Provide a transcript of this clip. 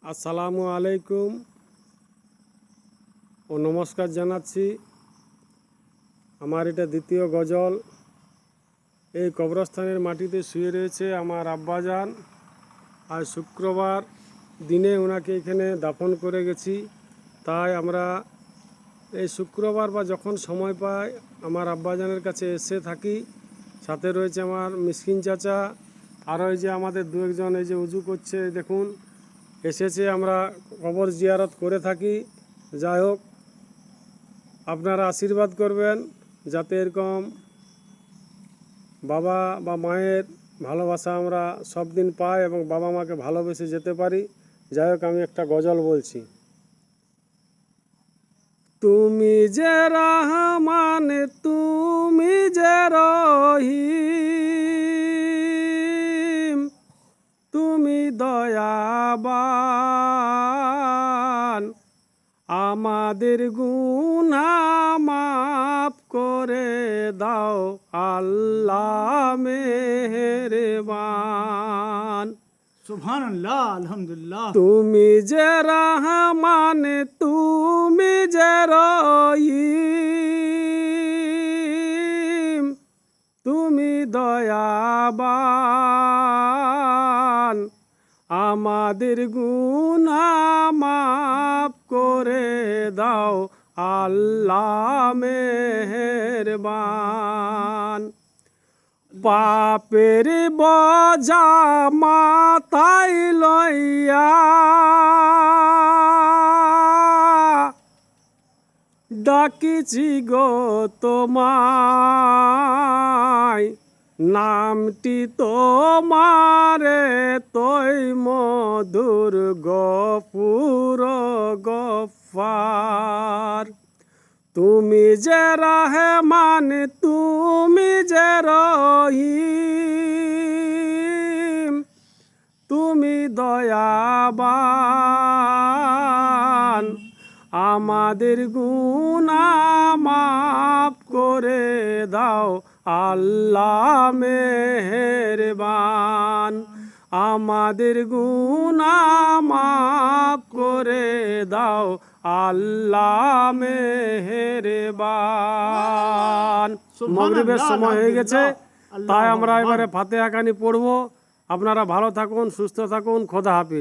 আসসালামু আলাইকুম ও নমস্কার জানাচ্ছি। আমার এটা দ্বিতীয় গজল। এই কবরস্থানের মাটিতে শুয়ে রয়েছে আমার আব্বাজান। আর শুক্রবার দিনে ওনাকে এখানে দাফন করে গেছি। তাই আমরা এই শুক্রবার বা যখন সময় পাই আমার আব্বাজানের কাছে এসে থাকি। সাথে রয়েছে আমার মিসকিন চাচা, আর ওই যে আমাদের দু একজন এই যে উজু করছে দেখুন এসেছে। আমরা কবর জিয়ারত করে থাকি। যাই হোক, আপনারা আশীর্বাদ করবেন যাতে এরকম বাবা বা মায়ের ভালোবাসা আমরা সব দিন পাই এবং বাবা মাকে ভালোবেসে যেতে পারি। যাই হোক, আমি একটা গজল বলছি। তুমি যে রহমান, তুমি যে রহিম, তুমি দয়াবান, আমাদের গুনাহ মাফ করে দাও আল্লাহ মেহেরবান। সুবহানাল্লাহ, আলহামদুলিল্লাহ। তুমি যে রহমান, তুমি যে রহিম, তুমি দয়াবান, আমাদের গুনাহ মাফ করে দাও আল্লাহ মেহেরবান। পাপের বোঝা মাথায় লইয়া ডাকিছি গো তোমায়, নামটি তোমারে তৈ মধুর গফুর গফ্ফার। তুমি যে রহমান, তুমি যে রহিম, তুমি দয়াবান, আমাদের গুনাহ মাফ করে দাও আল্লাহ মেহেরবান, আমাদের গুনাহ মাফ করে দাও আল্লাহ মেহেরবান। মাগরিবের সময় হয়ে গেছে, তাই আমরা এবারে ফাতিহা খানি পড়ব। আপনারা ভালো থাকুন, সুস্থ থাকুন, খোদা হাফিজ।